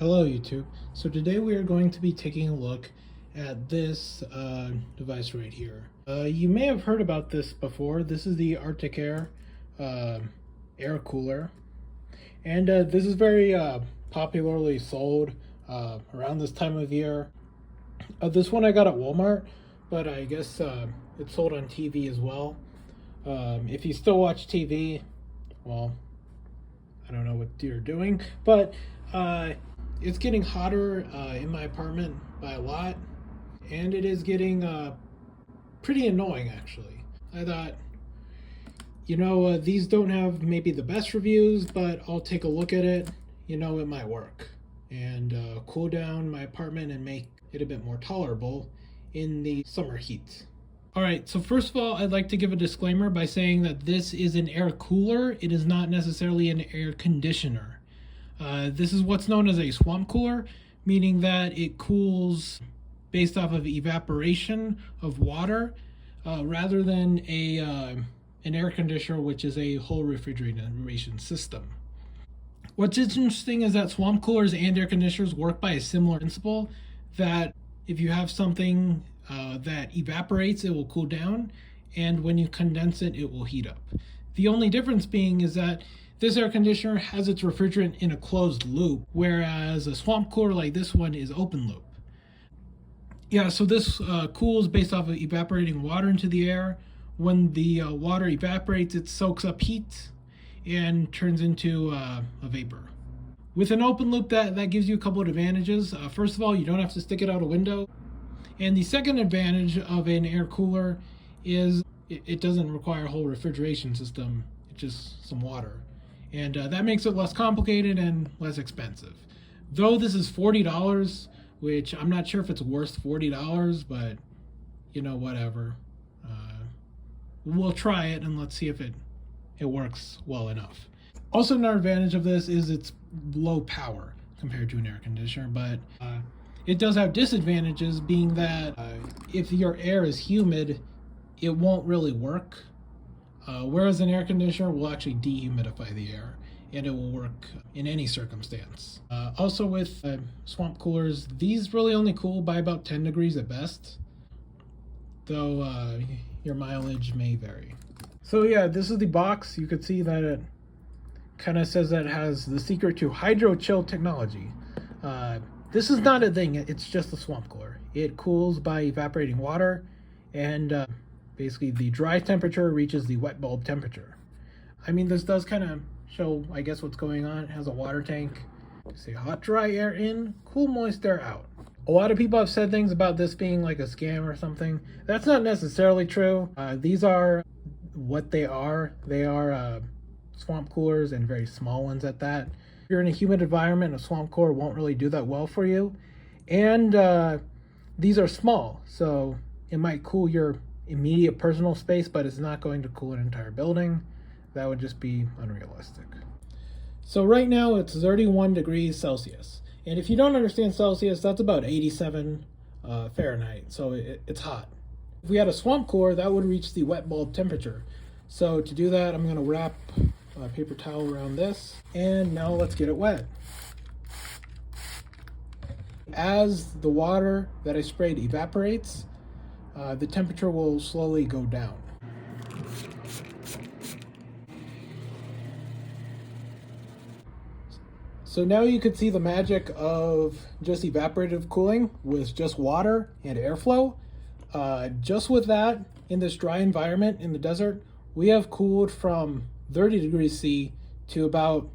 Hello YouTube. So today we are going to be taking a look at this device right here. You may have heard about this before. This is the Arctic Air air cooler. And this is very popularly sold around this time of year. This one I got at Walmart, but I guess it's sold on TV as well. If you still watch TV, well, I don't know what you're doing, but it's getting hotter in my apartment by a lot, and it is getting pretty annoying actually. I thought, these don't have maybe the best reviews, but I'll take a look at it. It might work and cool down my apartment and make it a bit more tolerable in the summer heat. Alright, so first of all, I'd like to give a disclaimer by saying that this is an air cooler. It is not necessarily an air conditioner. This is what's known as a swamp cooler, meaning that it cools based off of evaporation of water rather than an air conditioner, which is a whole refrigeration system. What's interesting is that swamp coolers and air conditioners work by a similar principle, that if you have something that evaporates, it will cool down, and when you condense it, it will heat up. The only difference being is that this air conditioner has its refrigerant in a closed loop, whereas a swamp cooler like this one is open loop. Yeah, so this cools based off of evaporating water into the air. When the water evaporates, it soaks up heat and turns into a vapor. With an open loop, that gives you a couple of advantages. First of all, you don't have to stick it out a window. And the second advantage of an air cooler is it doesn't require a whole refrigeration system. It's just some water. And that makes it less complicated and less expensive. Though this is $40, which I'm not sure if it's worth $40, but whatever. We'll try it and let's see if it works well enough. Also, another advantage of this is it's low power compared to an air conditioner, but it does have disadvantages, being that if your air is humid, it won't really work. Whereas an air conditioner will actually dehumidify the air, and it will work in any circumstance. Also with swamp coolers, these really only cool by about 10 degrees at best, though your mileage may vary. So yeah, this is the box. You could see that it kind of says that it has the secret to hydro chill technology. This is not a thing, it's just a swamp cooler. It cools by evaporating water, and basically the dry temperature reaches the wet bulb temperature. I mean, this does kind of show, I guess, what's going on. It has a water tank. Say hot, dry air in, cool, moist air out. A lot of people have said things about this being like a scam or something. That's not necessarily true. These are what they are. They are swamp coolers, and very small ones at that. If you're in a humid environment, a swamp cooler won't really do that well for you. And these are small, so it might cool your immediate personal space, but it's not going to cool an entire building. That would just be unrealistic. So right now it's 31 degrees Celsius. And if you don't understand Celsius, that's about 87 Fahrenheit, so it's hot. If we had a swamp cooler, that would reach the wet bulb temperature. So to do that, I'm going to wrap a paper towel around this, and now let's get it wet. As the water that I sprayed evaporates, the temperature will slowly go down. So now you can see the magic of just evaporative cooling with just water and airflow. Just with that, in this dry environment in the desert, we have cooled from 30 degrees C to about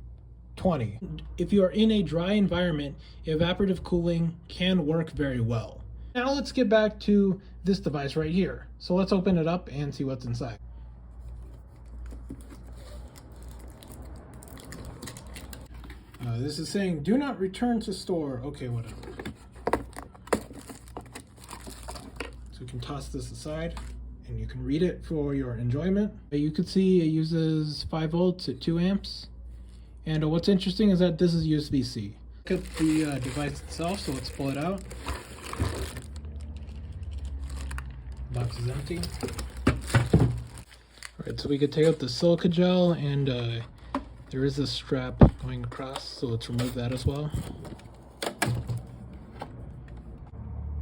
20. If you are in a dry environment, evaporative cooling can work very well. Now let's get back to this device right here. So let's open it up and see what's inside. This is saying, do not return to store. Okay, whatever. So we can toss this aside, and you can read it for your enjoyment. You can see it uses 5 volts at 2 amps. And what's interesting is that this is USB-C. Look at the device itself, so let's pull it out. The box is empty. Alright, so we could take out the silica gel, and there is a strap going across, so let's remove that as well.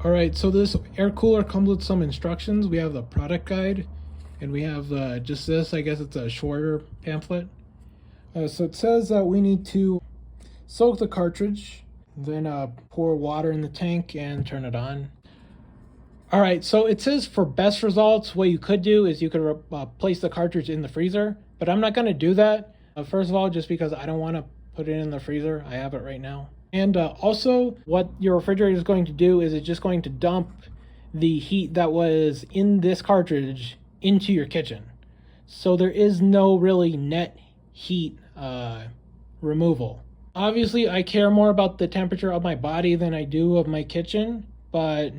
All right, so this air cooler comes with some instructions. We have the product guide, and we have just this. I guess it's a shorter pamphlet. So it says that we need to soak the cartridge, then pour water in the tank and turn it on. All right, so it says for best results, what you could do is you could place the cartridge in the freezer, but I'm not going to do that. First of all, just because I don't want to put it in the freezer. I have it right now. And also, what your refrigerator is going to do is it's just going to dump the heat that was in this cartridge into your kitchen. So there is no really net heat removal. Obviously, I care more about the temperature of my body than I do of my kitchen, but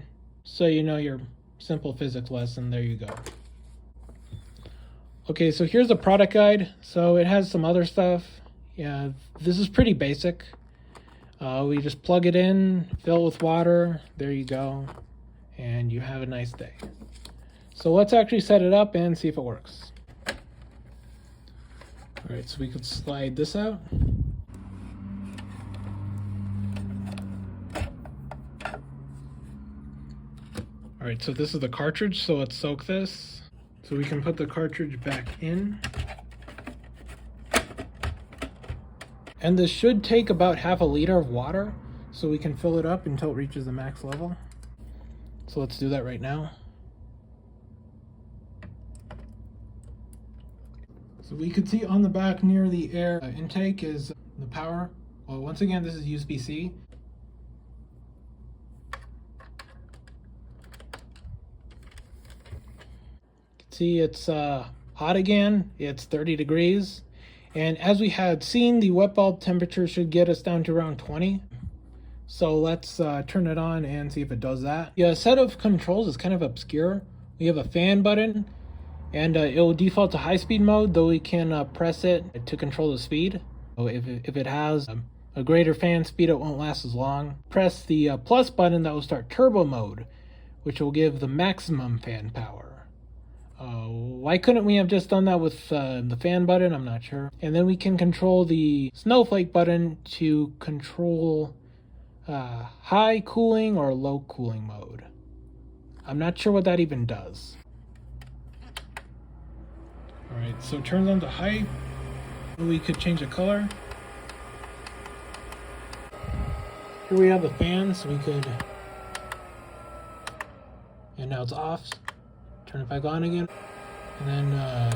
so you know your simple physics lesson, there you go. Okay, so here's the product guide. So it has some other stuff. Yeah, this is pretty basic. We just plug it in, fill it with water, there you go, and you have a nice day. So let's actually set it up and see if it works. All right, so we could slide this out. All right, so this is the cartridge, so let's soak this. So we can put the cartridge back in. And this should take about half a liter of water, so we can fill it up until it reaches the max level. So let's do that right now. So we could see on the back near the air intake is the power. Well, once again, this is USB-C. See, it's hot again. It's 30 degrees. And as we had seen, the wet bulb temperature should get us down to around 20. So let's turn it on and see if it does that. Yeah, set of controls is kind of obscure. We have a fan button, and it will default to high-speed mode, though we can press it to control the speed. So if it has a greater fan speed, it won't last as long. Press the plus button, that will start turbo mode, which will give the maximum fan power. Why couldn't we have just done that with the fan button? I'm not sure. And then we can control the snowflake button to control high cooling or low cooling mode. I'm not sure what that even does. All right, so it turns on to high. We could change the color. Here we have the fan, so we could, and now it's off. Turn it back on again, and then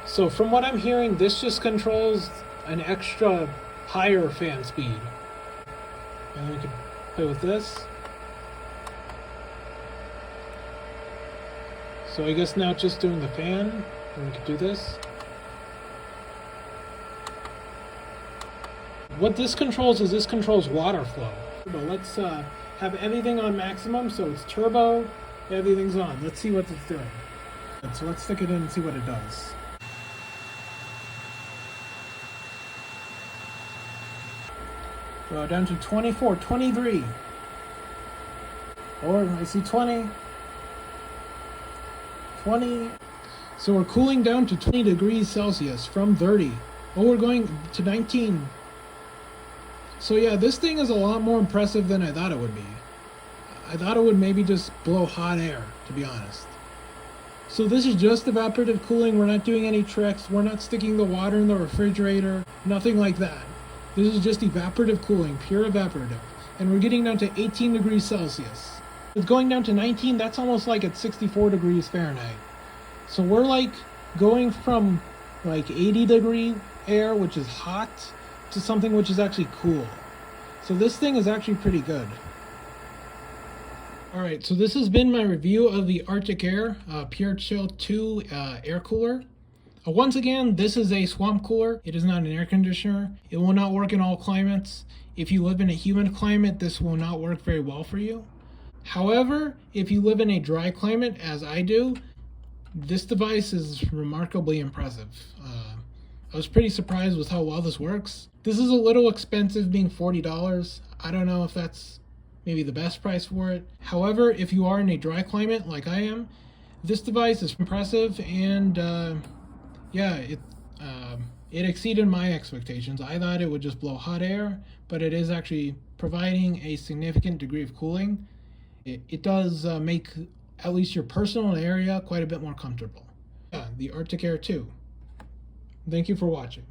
so from what I'm hearing, this just controls an extra higher fan speed. And then we can play with this. So I guess now it's just doing the fan, and we could do this. What this controls is this controls water flow. But let's have everything on maximum, so it's turbo, everything's on. Let's see what it's doing. So let's stick it in and see what it does. So down to 24, 23. Or I see 20. 20. So we're cooling down to 20 degrees Celsius from 30. Oh, we're going to 19. So yeah, this thing is a lot more impressive than I thought it would be. I thought it would maybe just blow hot air, to be honest. So this is just evaporative cooling. We're not doing any tricks. We're not sticking the water in the refrigerator. Nothing like that. This is just evaporative cooling, pure evaporative. And we're getting down to 18 degrees Celsius. It's going down to 19, that's almost like at 64 degrees Fahrenheit. So we're like going from like 80 degree air, which is hot, to something which is actually cool. So this thing is actually pretty good. Alright, so this has been my review of the Arctic Air Pure Chill 2 air cooler. Once again, this is a swamp cooler. It is not an air conditioner. It will not work in all climates. If you live in a humid climate, this will not work very well for you. However, if you live in a dry climate, as I do, this device is remarkably impressive. I was pretty surprised with how well this works. This is a little expensive, being $40. I don't know if that's maybe the best price for it. However, if you are in a dry climate like I am, this device is impressive, and yeah, It exceeded my expectations. I thought it would just blow hot air, but it is actually providing a significant degree of cooling. It does make at least your personal area quite a bit more comfortable. Yeah, the Arctic Air 2. Thank you for watching.